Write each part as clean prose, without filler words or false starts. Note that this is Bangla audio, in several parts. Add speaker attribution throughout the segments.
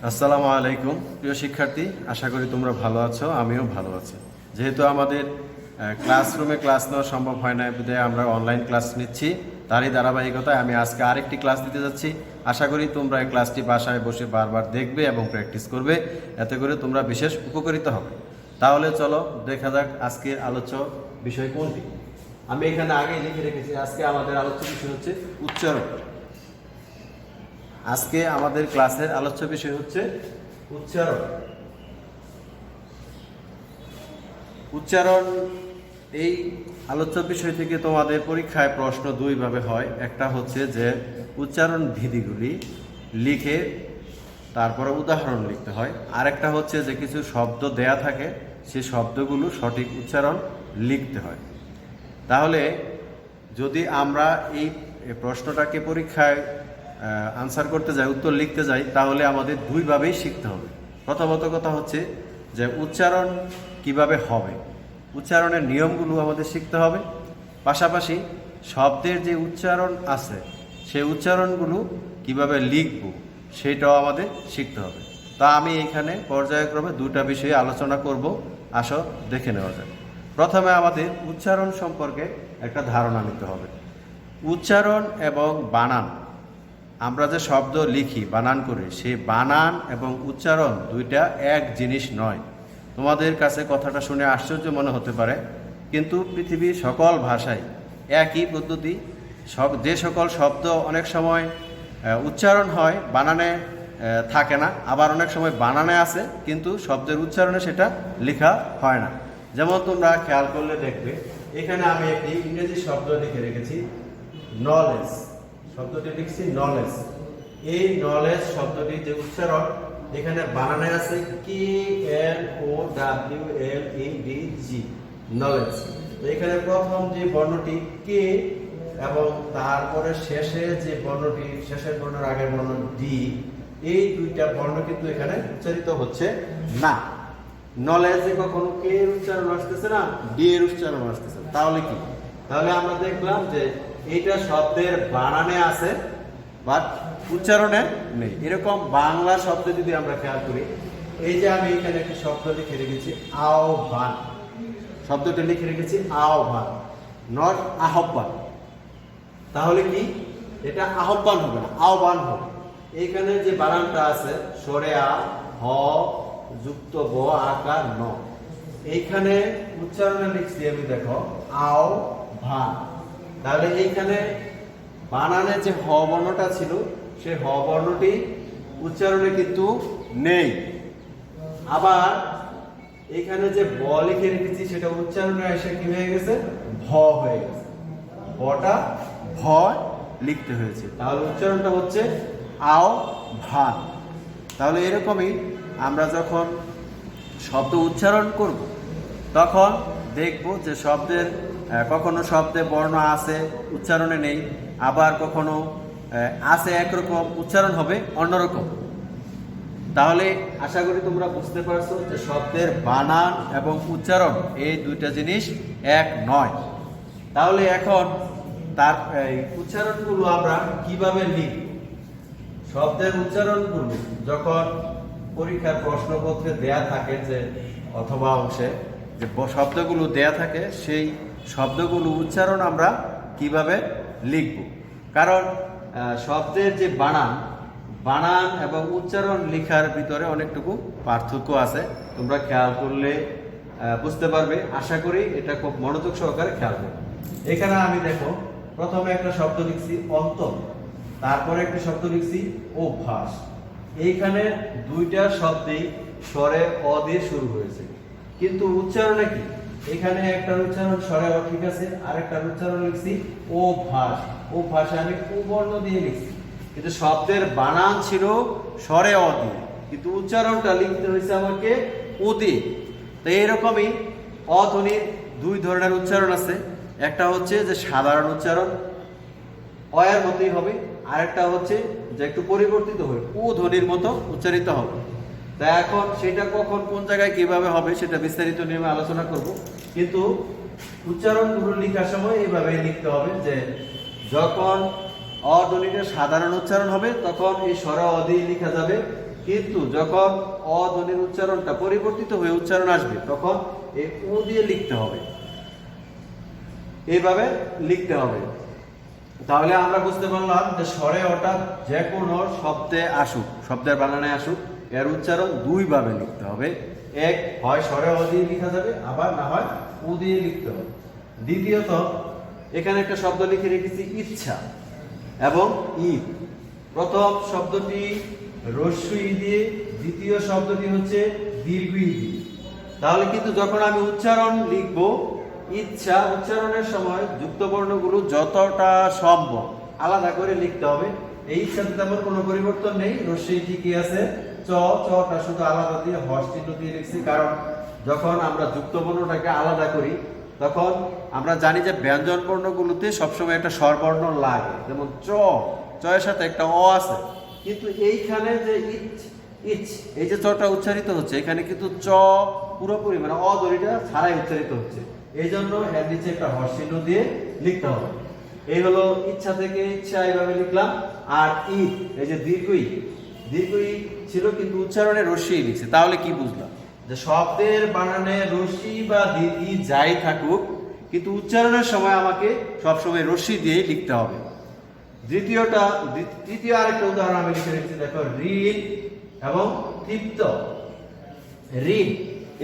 Speaker 1: আসসালামু আলাইকুম প্রিয় শিক্ষার্থী, আশা করি তোমরা ভালো আছো, আমিও ভালো আছি। যেহেতু আমাদের ক্লাসরুমে ক্লাস নেওয়া সম্ভব হয় না, বিধায় আমরা অনলাইন ক্লাস নিচ্ছি। তারই ধারাবাহিকতায় আমি আজকে আরেকটি ক্লাস দিতে যাচ্ছি। আশা করি তোমরা এই ক্লাসটি বাসায় বসে বারবার দেখবে এবং প্র্যাকটিস করবে, এতে করে তোমরা বিশেষ উপকৃত হবে। তাহলে চলো দেখা যাক আজকের আলোচ্য বিষয় কোনটি। আমি এখানে আগেই লিখে রেখেছি, আজকে আমাদের আলোচ্য বিষয় হচ্ছে উচ্চারণ। আজকে আমাদের ক্লাসের আলোচ্য বিষয় হচ্ছে উচ্চারণ। উচ্চারণ এই আলোচ্য বিষয় থেকে তোমাদের পরীক্ষায় প্রশ্ন দুইভাবে হয়। একটা হচ্ছে যে উচ্চারণ বিধিগুলি লিখে তারপরে উদাহরণ লিখতে হয়, আর একটা হচ্ছে যে কিছু শব্দ দেয়া থাকে, সেই শব্দগুলো সঠিক উচ্চারণ লিখতে হয়। তাহলে যদি আমরা এই প্রশ্নটাকে পরীক্ষায় আনসার করতে যাই, উত্তর লিখতে যাই, তাহলে আমাদের দুইভাবেই শিখতে হবে। প্রথমত কথা হচ্ছে যে উচ্চারণ কিভাবে হবে, উচ্চারণের নিয়মগুলো আমাদের শিখতে হবে। পাশাপাশি শব্দের যে উচ্চারণ আছে সেই উচ্চারণগুলো কিভাবে লিখব সেটাও আমাদের শিখতে হবে। তা আমি এখানে পর্যায়ক্রমে দুটা বিষয়ে আলোচনা করব, আসো দেখে নেওয়া যাক। প্রথমে আমাদের উচ্চারণ সম্পর্কে একটা ধারণা নিতে হবে। উচ্চারণ এবং বানান, আমরা যে শব্দ লিখি বানান করে, সেই বানান এবং উচ্চারণ দুইটা এক জিনিস নয়। তোমাদের কাছে কথাটা শুনে আশ্চর্য মনে হতে পারে, কিন্তু পৃথিবীর সকল ভাষায় একই পদ্ধতি। যে সকল শব্দ অনেক সময় উচ্চারণ হয় বানানে থাকে না, আবার অনেক সময় বানানে আছে কিন্তু শব্দের উচ্চারণে সেটা লেখা হয় না। যেমন তোমরা খেয়াল করলে দেখবে, এখানে আমি একটি ইংরেজি শব্দ লিখে রেখেছি, নলেজ। শব্দটি লিখছি নলেজ। এই নলেজ শব্দটি যে উচ্চারণ, এখানে বানানে আছে KNOWLEDG, নলেজ। এখানে প্রথম যে বর্ণটি কে এবং তারপরে শেষে যে বর্ণটি, শেষের বর্ণের আগের বর্ণ ডি, এই দুইটা বর্ণ কিন্তু এখানে উচ্চারিত হচ্ছে না। নলেজে কখনো কে এর উচ্চারণ আসতেছে না, ডি এর উচ্চারণ আসতেছে। তাহলে কি? তাহলে আমরা দেখলাম যে এইটা শব্দের বানানে আছে বাট উচ্চারণে নেই। এরকম বাংলা শব্দ যদি আমরা খেয়াল করি, এই যে আমি এখানে একটি শব্দ লিখে রেখেছি আহ্বান, শব্দটা লিখে রেখেছি আহ্বান, নট আহ্বান। তাহলে কি? এটা আহ্বান হবে না, আহ্বান হবে। এইখানে যে বানানটা আছে সরে আ, হ যুক্ত ব আকার ন, এইখানে উচ্চারণে লিখছি আমি, দেখো আও ভান। তাহলে এইখানে বানানে যে হ বর্ণটা ছিল, সেই হ বর্ণটি উচ্চারণে কিন্তু নেই। আবার এখানে যে ব লিখে রেখেছি, সেটা উচ্চারণে এসে কি হয়ে গেছে, ভ হয়ে গেছে। বটা ভ লিখতে হয়েছে, তাহলে উচ্চারণটা হচ্ছে আও ভান। তাহলে এরকমই আমরা যখন শব্দ উচ্চারণ করব, তখন দেখব যে শব্দের কখনো শব্দে বর্ণ আছে উচ্চারণে নেই, আবার কখনো আছে একরকম উচ্চারণ হবে অন্যরকম। তাহলে আশা করি তোমরা বুঝতে পারছো যে শব্দের বানান এবং উচ্চারণ এই দুইটা জিনিস এক নয়। তাহলে এখন তার উচ্চারণগুলো আমরা কিভাবে লিখব? শব্দের উচ্চারণগুলো যখন পরীক্ষার প্রশ্নপত্রে দেয়া থাকে, যে অথবা অংশে যে শব্দগুলো দেয়া থাকে, সেই শব্দগুলো উচ্চারণ আমরা কিভাবে লিখব? কারণ শব্দের যে বানান এবং উচ্চারণ লেখার ভিতরে অনেকটুকু পার্থক্য আছে। তোমরা খেয়াল করলে বুঝতে পারবে। আশা করি এটা খুব মনোযোগ সহকারে খেয়াল করবে। এখানে আমি দেখো প্রথমে একটা শব্দ লিখছি অন্তর, তারপরে একটা শব্দ লিখছি অভ্যাস। এইখানে দুইটা শব্দেই স্বরে অ দিয়ে শুরু হয়েছে, কিন্তু উচ্চারণে কি? এখানে একটা উচ্চারণ স্বরে অ ঠিক আছে, আরেকটা উচ্চারণ লিখছি অভ্যাস। অভ্যাসে আমি উ বর্ণ দিয়ে লিখছি, কিন্তু শব্দের বানান ছিল স্বরে অ দিয়ে, কিন্তু উচ্চারণটা লিখতে হয়েছে আমাকে ও দিয়ে। তো এইরকমই অধ্বনির দুই ধরনের উচ্চারণ আছে। একটা হচ্ছে যে সাধারণ উচ্চারণ, অয়ের মতোই হবে, আরেকটা হচ্ছে যে একটু পরিবর্তিত হয়ে ও ধ্বনির মতো উচ্চারিত হবে। তা এখন সেটা কখন কোন জায়গায় কিভাবে হবে সেটা বিস্তারিত নিয়ে আলোচনা করব। কিন্তু উচ্চারণগুলো লেখার সময় এইভাবে লিখতে হবে যে যখন অ ধ্বনিটা সাধারণ উচ্চারণ হবে, তখন এই স্বরে অ দিয়ে লেখা যাবে কিন্তু যখন অ ধ্বনির উচ্চারণটা পরিবর্তিত হয়ে উচ্চারণ আসবে তখন এই উ দিয়ে লিখতে হবে, এইভাবে লিখতে হবে। তাহলে আমরা বুঝতে পারলাম যে স্বরে অর্থাৎ যে কোনো শব্দে আসুক, শব্দের বানানে আসুক, এর উচ্চারণ দুই ভাবে লিখতে হবে। এক হয় স্বরে অ দিয়ে লেখা যাবে, আবার না হয় উ দিয়ে লিখতে হবে। দ্বিতীয়ত এখানে একটা শব্দ লিখে রেখেছি ইচ্ছা এবং ঈদ। প্রথম শব্দটি রস্য ই দিয়ে, দ্বিতীয় শব্দটি হচ্ছে দীর্ঘ ই দিয়ে। তাহলে কিন্তু যখন আমি উচ্চারণ লিখব, ইচ্ছা উচ্চারণের সময় যুক্ত বর্ণগুলো যতটা সম্ভব আলাদা করে লিখতে হবে। এই ইচ্ছাতে তেমন কোনো পরিবর্তন নেই, রস্য ই ঠিকই আছে, চটা শুধু আলাদা দিয়ে হর্ষ চিহ্ন দিয়ে লিখছি, কারণ যখন আমরা যুক্ত বর্ণটাকে আলাদা করি তখন আমরা জানি যে ব্যঞ্জন বর্ণগুলোতে সবসময় একটা স্বরবর্ণ লাগে, যেমন এর সাথে একটা অ আছে, কিন্তু এইখানে যে ইচ এই যে চটা উচ্চারিত হচ্ছে, এখানে কিন্তু পুরোপুরি মানে অ ধ্বনিটা ছাড়াই উচ্চারিত হচ্ছে। এই জন্য এর নিচে একটা হর্ষ চিহ্ন দিয়ে লিখতে হবে। এই হলো ইচ্ছা থেকে ইচ্ছা, এইভাবে লিখলাম। আর ঈদ, এই যে দীর্ঘ ই ছিল কিন্তু উচ্চারণে রস্য ই লিখছে। তাহলে কি বুঝলাম? যে শব্দের বানানে রস্য বা দীর্ঘ যাই থাকুক, কিন্তু উচ্চারণের সময় আমাকে সবসময় রস্য দিয়ে লিখতে হবে। তৃতীয় আরেকটা উদাহরণ আমি লিখে রেখেছি, দেখো ঋণ এবং তৃপ্ত। ঋণ,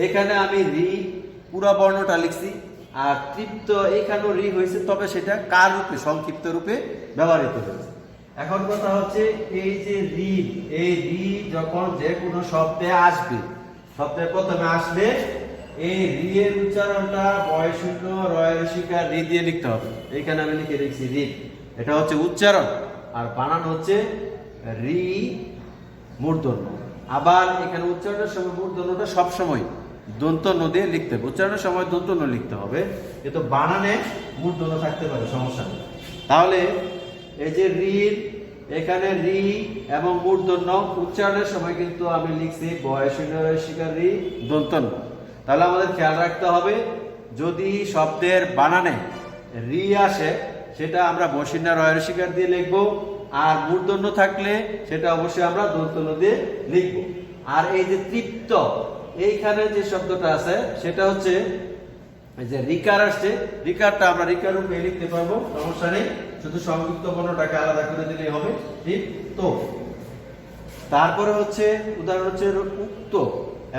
Speaker 1: এখানে আমি রি পুরো বর্ণটা লিখছি, আর তৃপ্ত এখানেও রি হয়েছে, তবে সেটা কার রূপে, সংক্ষিপ্ত রূপে ব্যবহৃত হয়েছে। এখন কথা হচ্ছে এই যে ঋণ, এই রি যখন যে কোনো শব্দে আসবে, শব্দের প্রথমে আসলে এই রি এর উচ্চারণটা বয়শূন্য রয়ের শিকার রি দিয়ে লিখতে হবে। এইখানে আমি লিখে রেখেছি রি, এটা হচ্ছে উচ্চারণ, আর বানান হচ্ছে রি মূর্ধন্য। আবার এখানে উচ্চারণের সময় মূর্ধন্যটা সবসময় দন্ত ন দিয়ে লিখতে হবে, উচ্চারণের সময় দন্ত ন লিখতে হবে, কিন্তু বানানে মূর্ধন্য থাকতে পারে, সমস্যা নেই। তাহলে এই যে ঋণ, এখানে রি এবং মূর্ধন্য, উচ্চারণের সময় কিন্তু আমি লিখছি বয়শূন্য শিকার রি দন্ত ন। তাহলে আমাদের খেয়াল রাখতে হবে, যদি শব্দের বানানে রি আসে সেটা আমরা বয়শূন্য রয়ের শিকার দিয়ে লিখবো, আর মূর্ধন্য থাকলে সেটা অবশ্যই আমরা দন্ত ন দিয়ে লিখবো। আর এই যে তৃপ্ত, এইখানে যে শব্দটা আছে সেটা হচ্ছে এই যে রিকার আসছে, রিকারটা আমরা রিকার রূপে লিখতে পারবো, সমস্যা নেই, শুধু সংযুক্ত বর্ণটাকে আলাদা করে দিলেই হবে। তৃপ্ত। তারপরে হচ্ছে উদাহরণ হচ্ছে উক্ত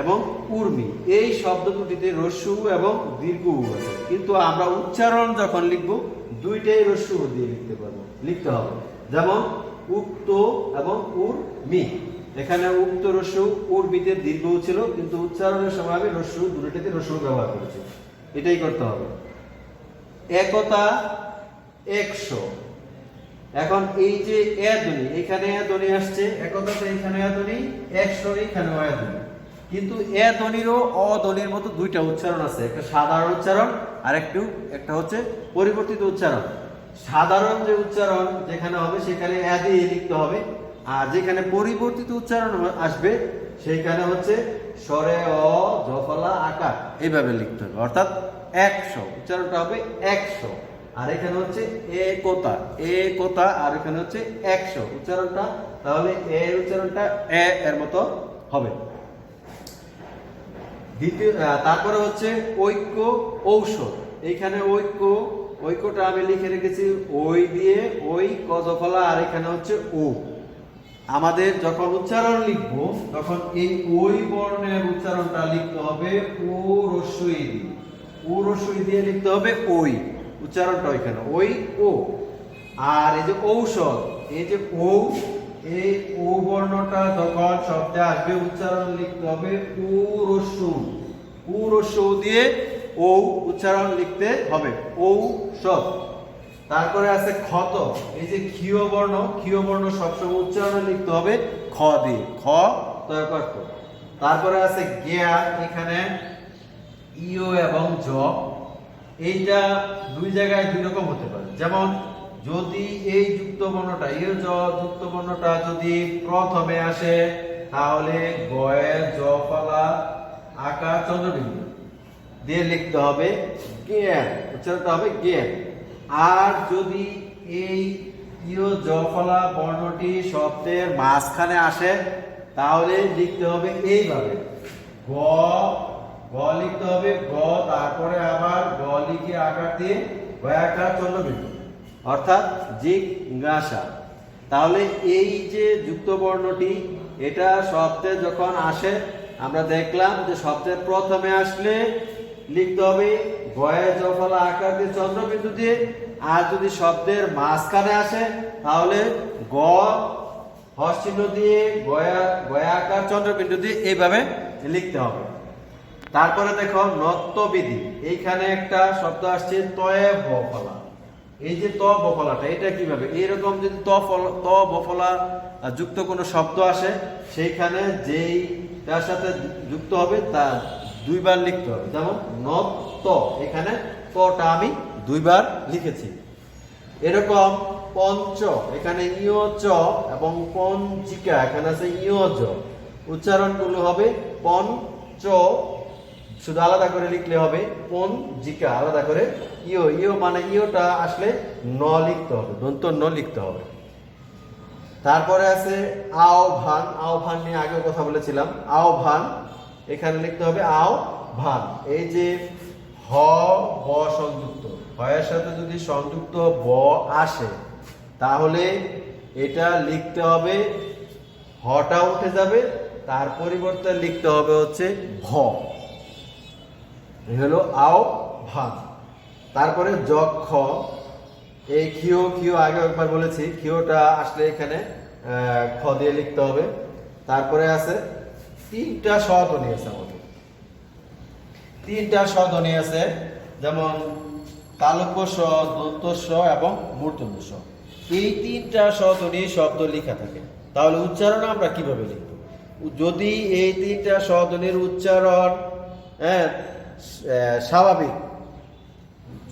Speaker 1: এবং উর্মি। এই শব্দ দুটিতে রস্য উ এবং দীর্ঘ উ আছে, কিন্তু আমরা উচ্চারণ যখন লিখব দুইটাই রস্য উ দিয়ে লিখতে হবে। যেমন উক্ত এবং উর্মি, এখানে উক্ত রস্য উর্মিতে দীর্ঘ উ ছিল, কিন্তু উচ্চারণের সময় আমি রস্য উ দুটোতে রস্য উ ব্যবহার করেছি, এটাই করতে হবে। একতা, 100। এখন এই যে এ ধ্বনি, এখানে এ ধ্বনি আসছে, একতাতে এখানে এ ধ্বনি, 100 এখানেও এ ধ্বনি, কিন্তু এ ধ্বনিরও অ ধ্বনির মতো দুইটা উচ্চারণ আছে, একটা সাধারণ উচ্চারণ আর একটা হচ্ছে পরিবর্তিত উচ্চারণ। সাধারণ যে উচ্চারণ যেখানে হবে সেখানে এ দিয়ে লিখতে হবে, আর যেখানে পরিবর্তিত উচ্চারণ আসবে সেইখানে হচ্ছে স্বরে অ জফলা আকার, এইভাবে লিখতে হবে, অর্থাৎ 100 উচ্চারণটা হবে 100। আর এখানে হচ্ছে একতা, আর এখানে হচ্ছে 100 উচ্চারণটা, তাহলে এর উচ্চারণটা এর মতো হবে। তারপরে হচ্ছে ঐক্য, ঔষধ। এইখানে ঐক্যটা আমি লিখে রেখেছি ওই দিয়ে, ওই কজফলা, আর এখানে হচ্ছে ও। আমাদের যখন উচ্চারণ লিখবো তখন এই ওই বর্ণের উচ্চারণটা লিখতে হবে ও রস্য ই দিয়ে, ও রস্য ই দিয়ে লিখতে হবে ওই উচ্চারণটা, ওইখানে ওই ও। আর এই যে ঔষধ, এই যে এই ও বর্ণটা যখন শব্দে আসবে উচ্চারণ লিখতে হবে ও রস্য উ দিয়ে ও উচ্চারণ লিখতে হবে, ঔষধ। তারপরে আছে ক্ষত, এই যে ক্ষীয় বর্ণ সবসময় উচ্চারণে লিখতে হবে খ দিয়ে, খ তয় করত। তারপরে আছে জ্ঞা, এখানে ইও এবং জ, এইটা দুই জায়গায় দুই রকম হতে পারে। যেমন যদি এই যুক্ত বর্ণটা ইও জ যুক্ত বর্ণটা যদি প্রথমে আসে তাহলে গয়ে জ ফলা আকার চন্দ্রবিন্দু দিয়ে লিখতে হবে জ্ঞান, উচ্চারণটা হবে জ্ঞান। আর যদি এই ইয় জ ফলা বর্ণটি শব্দের মাঝখানে আসে তাহলে লিখতে হবে এইভাবে, গ গ লিখতে হবে, গ তারপরে আবার গ লিখে আকার দিয়ে গয়াকার চন্দ্রবিন্দু, অর্থাৎ জিজ্ঞাসা। তাহলে এই যে যুক্ত বর্ণটি, এটা শব্দে যখন আসে আমরা দেখলাম যে শব্দের প্রথমে আসলে লিখতে হবে গয়ে জফলা আকার দিয়ে চন্দ্রবিন্দু দিয়ে, আর যদি শব্দের মাঝখানে আসে তাহলে গ হর্ষ চিহ্ন দিয়ে গয়া আকার চন্দ্রবিন্দু দিয়ে এইভাবে লিখতে হবে। তারপরে দেখো নত্যবিধি, এইখানে একটা শব্দ আসছে তয়ে বফলা। এই যে ত বফলাটা, এটা কিভাবে, এইরকম যদি ত বফলা যুক্ত কোনো শব্দ আসে সেইখানে যেই তার সাথে যুক্ত হবে তা দুইবার লিখতে হবে। যেমন নত্ত, এখানে তটা আমি দুইবার লিখেছি। এরকম পঞ্চ, এখানে ইয় চ, এবং পঞ্চিকা এখানে আছে ইয় জ, উচ্চারণগুলো হবে পঞ্চ শুধু আলাদা করে লিখলে হবে, পঞ্জিকা আলাদা করে ইয়, ইয় মানে ইয়টা আসলে ন লিখতে হবে, দন্ত ন লিখতে হবে। তারপরে আছে আহ্বান, আহ্বান নিয়ে আগেও কথা বলেছিলাম। আহ্বান, এখানে লিখতে হবে আহ্বান। এই যে হ ব সংযুক্ত, হয়ের সাথে যদি সংযুক্ত ব আসে তাহলে এটা লিখতে হবে, হটা উঠে যাবে, তার পরিবর্তে লিখতে হবে হচ্ছে ভ। এই হলো আহ্বান। তারপরে যক্ষ, এই খিও, খিও আগে একবার বলেছি, খিওটা আসলে এখানে খ দিয়ে লিখতে হবে। তারপরে আছে তিনটা স্বধ্বনি আছে আমাদের, তিনটা স্বধ্বনি আছে, যেমন তালব্য স, দন্ত স এবং মূর্ধন্য স। এই তিনটা স্বধ্বনি শব্দ লেখা থাকে, তাহলে উচ্চারণ আমরা কিভাবে লিখব? যদি এই তিনটা স্বধ্বনির উচ্চারণ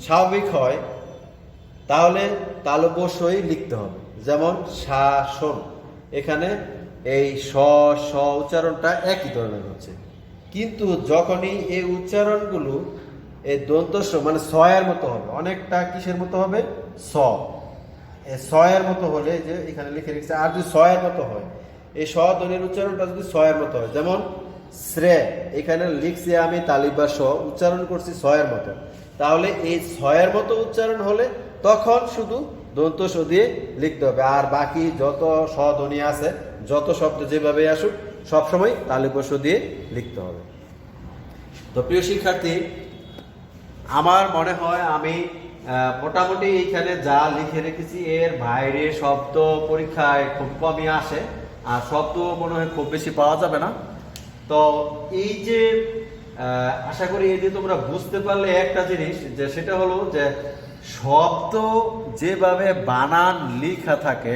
Speaker 1: স্বাভাবিক হয় তাহলে তালব্য সই লিখতে হবে। যেমন শাসন, এখানে এই স স উচ্চারণটা একই ধরনের হচ্ছে, কিন্তু যখনই এই উচ্চারণগুলো এই দন্ত স মানে ছয়ের মতো হবে, অনেকটা কিসের মতো হবে, স, ছয়ের মতো হলে, যে এখানে লিখে রেখেছে, আর যদি ছয়ের মতো হয়, এই স ধ্বনির উচ্চারণটা যদি ছয়ের মতো হয়, যেমন শ্রে, এখানে লিখছি আমি তালিবা স, উচ্চারণ করছি ছয়ের মতো, তাহলে এই ছয়ের মতো উচ্চারণ হলে তখন শুধু দন্ত স দিয়ে লিখতে হবে, আর বাকি যত স্বধ্বনি আছে, যত শব্দ যেভাবে আসুক সবসময় তালিবা স দিয়ে লিখতে হবে। তো প্রিয় শিক্ষার্থী, আমার মনে হয় আমি মোটামুটি এইখানে যা লিখে রেখেছি এর বাইরে শব্দ পরীক্ষায় খুব কমই আসে, আর শব্দ মনে হয় খুব বেশি পাওয়া যাবে না। তো এই যে আশা করি এই যে তোমরা বুঝতে পারলে একটা জিনিস, যে সেটা হলো যে শব্দ যেভাবে বানান লেখা থাকে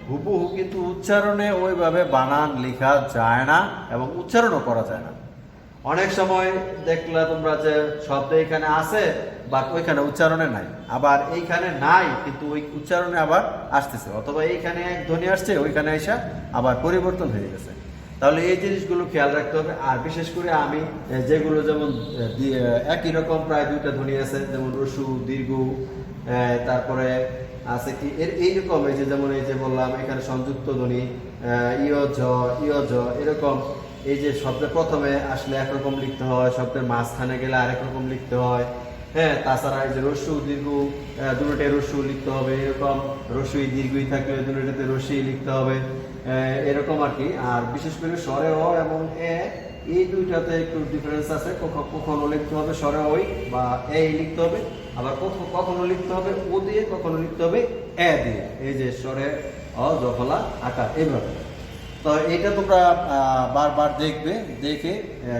Speaker 1: হুবহু কিন্তু উচ্চারণে ওইভাবে বানান লেখা যায় না এবং উচ্চারণও করা যায় না। অনেক সময় দেখলা তোমরা যে শব্দ এখানে আছে বাট ওইখানে উচ্চারণে নাই, আবার এইখানে নাই কিন্তু ওই উচ্চারণে আবার আসতেছে, অথবা এইখানে এক ধ্বনি আসছে ওইখানে এসে আবার পরিবর্তন হয়ে গেছে। তাহলে এই জিনিসগুলো খেয়াল রাখতে হবে। আর বিশেষ করে আমি যেগুলো যেমন একই রকম প্রায় দুইটা ধ্বনি আছে, যেমন রসু, দীর্ঘ, তারপরে আছে কি এইরকম, এই যে যেমন এই যে বললাম এখানে সংযুক্ত ধ্বনি ইয় জ, এরকম এই যে শব্দের প্রথমে আসলে একরকম লিখতে হয়, শব্দের মাঝখানে গেলে আরেক রকম লিখতে হয়। তাছাড়া এই যে রস্যু দীর্ঘ, দুটোটাই রস্যু লিখতে হবে, এরকম রস্যই দীর্ঘই থাকলে দুটোটাতে রস্যি লিখতে হবে, এরকম আর কি। আর বিশেষ করে স্বরে অ এবং এ, এই দুইটাতে একটু ডিফারেন্স আছে, কখনো লিখতে হবে স্বরে ওই বা এ লিখতে হবে, আবার কখনো লিখতে হবে ও দিয়ে, কখনো লিখতে হবে এ দিয়ে, এই যে স্বরে অ জফলা আকার এইভাবে। তো এটা তোমরা বারবার দেখবে, দেখে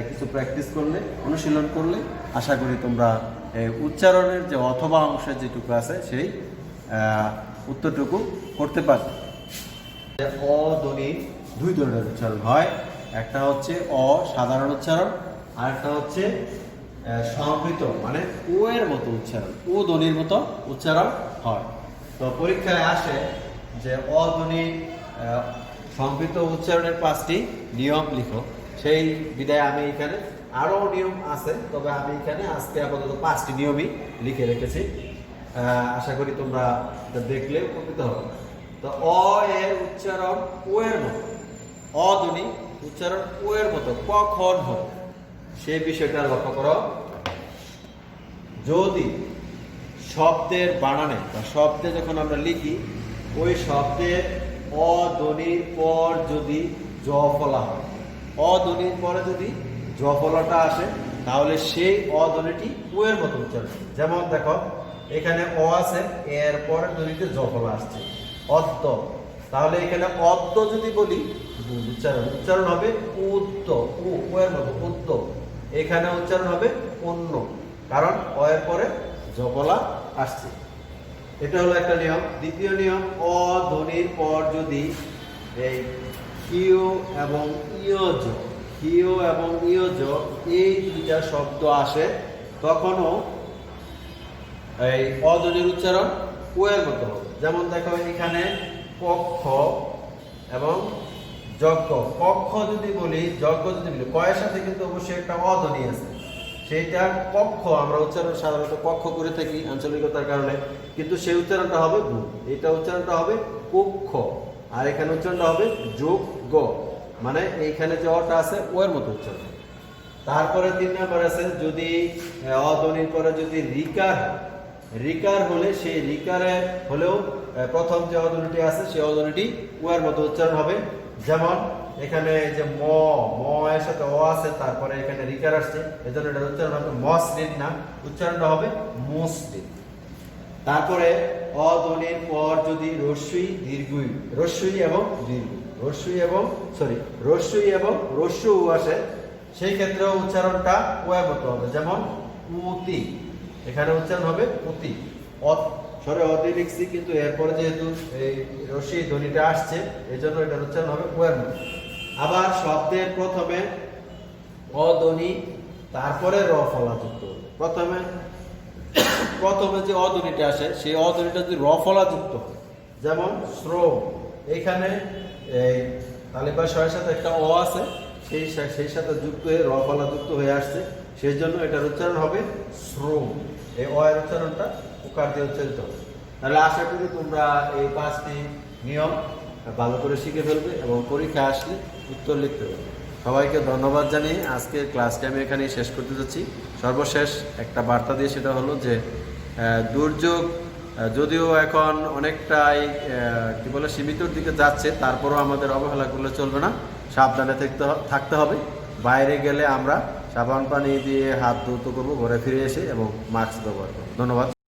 Speaker 1: কিছু প্র্যাকটিস করলে, অনুশীলন করলে আশা করি তোমরা উচ্চারণের যে অথবা অংশের যেটুকু আছে সেই উত্তরটুকু করতে পারবে। অ ধ্বনি দুই ধরনের উচ্চারণ হয়, একটা হচ্ছে অ সাধারণ উচ্চারণ, আর একটা হচ্ছে সংহৃত মানে ও এর মতো উচ্চারণ, ও ধ্বনির মতো উচ্চারণ হয়। তো পরীক্ষায় আসে যে অ ধ্বনি সংহৃত উচ্চারণের 5টি নিয়ম লিখো, সেই বিধায় আমি এখানে আরো নিয়ম আছে, তবে আমি এখানে আজকে আপাতত 5টি নিয়মই লিখে রেখেছি। আশা করি তোমরা দেখলে উপকৃত হবে। তো অ এর উচ্চারণ ও এর মতো, অধ্বনি উচ্চারণ ও এর মতো কখন হবে সেই বিষয়টা লক্ষ্য করো। যদি শব্দের বানানে বা শব্দে যখন আমরা লিখি ওই শব্দের অধ্বনির পর যদি জ ফলা হয়, অধ্বনির পরে যদি জ ফলাটা আসে তাহলে সেই অধ্বনিটি ও এর মতো উচ্চারণ। যেমন দেখো এখানে অ আছে, এর পরে ধ্বনিতে জ ফলা আসছে অদ্য, তাহলে এখানে অদ্য যদি বলি উচ্চারণ হবে উদ্য, ও এর মতো উদ্য। এখানে উচ্চারণ হবে অন্য, কারণ অ এর পরে জ ফলা আসছে। এটা হলো একটা নিয়ম। দ্বিতীয় নিয়ম, অ ধ্বনির পর যদি এই কিউ এবং ইয়জ, কিউ এবং ইয়জ এই দুইটা শব্দ আসে তখনও এই অধ্বনির উচ্চারণ ও এর মতো হবে। যেমন দেখো এখানে পক্ষ এবং যজ্ঞ, পক্ষ যদি বলি যজ্ঞ যদি বলি কয়ের সাথে কিন্তু অবশ্যই একটা অধ্বনি আছে, সেইটা পক্ষ আমরা উচ্চারণ সাধারণত পক্ষ করে থাকি আঞ্চলিকতার কারণে, কিন্তু সেই উচ্চারণটা হবে ভুল। এটা উচ্চারণটা হবে পক্ষ, আর এখানে উচ্চারণটা হবে যোগ্য, মানে এইখানে যে অটা আছে ও এর মতো উচ্চারণ। তারপরে 3 নাম্বার আছে যদি অধ্বনির পরে যদি রিকার, রিকার হলে সেই রিকারে হলেও প্রথম যে অধ্বনিটি আছে সেই অধ্বনিটি ও এর মতো উচ্চারণ হবে। যেমন এখানে যে ম, ম এর সাথে অ আছে, তারপরে এখানে রিকার আসছে, এজন্য এটার উচ্চারণ হবে মসলিন না, উচ্চারণটা হবে মুসলিন। তারপরে অধ্বনির পর যদি রস্যই দীর্ঘই, রস্যই এবং দীর্ঘ, রস্যই এবং রস্য উ আসে, সেই ক্ষেত্রে উচ্চারণটা ও এর মতো হবে। যেমন উতি, এখানে উচ্চারণ হবে উতি। সরে অতি লিখছি, কিন্তু এরপরে যেহেতু এই রস্যি ধ্বনিটা আসছে এই জন্য এটার উচ্চারণ হবে ও এর মতো। আবার শব্দের প্রথমে অধ্বনি তারপরে র ফলা যুক্ত হবে। প্রথমে যে অধ্বনিটা আসে সেই অধ্বনিটা যদি র ফলা যুক্ত হয়, যেমন শ্রম, এখানে এই তালিবা শয়ের সাথে একটা অ আছে, সেই সাথে যুক্ত হয়ে র ফলা যুক্ত হয়ে আসছে, সেই জন্য এটার উচ্চারণ হবে শ্রম। এই অ এর উচ্চারণটা উকার দিয়ে উচ্চারিত হবে। তাহলে আশা করি তোমরা এই 5টি নিয়ম ভালো করে শিখে ফেলবে এবং পরীক্ষা আসলে উত্তর লিখতে পারবে। সবাইকে ধন্যবাদ জানিয়ে আজকের ক্লাসটি আমি এখানেই শেষ করতে যাচ্ছি। সর্বশেষ একটা বার্তা দিয়ে, সেটা হলো যে দুর্যোগ যদিও এখন অনেকটাই কি বলে সীমিতর দিকে যাচ্ছে, তারপরও আমাদের অবহেলা করলে চলবে না, সাবধানে থাকতে হবে। বাইরে গেলে আমরা সাবান পানি দিয়ে হাত ধুতে করবো, ঘরে ফিরে এসে এবং মাস্ক ব্যবহার করবো। ধন্যবাদ।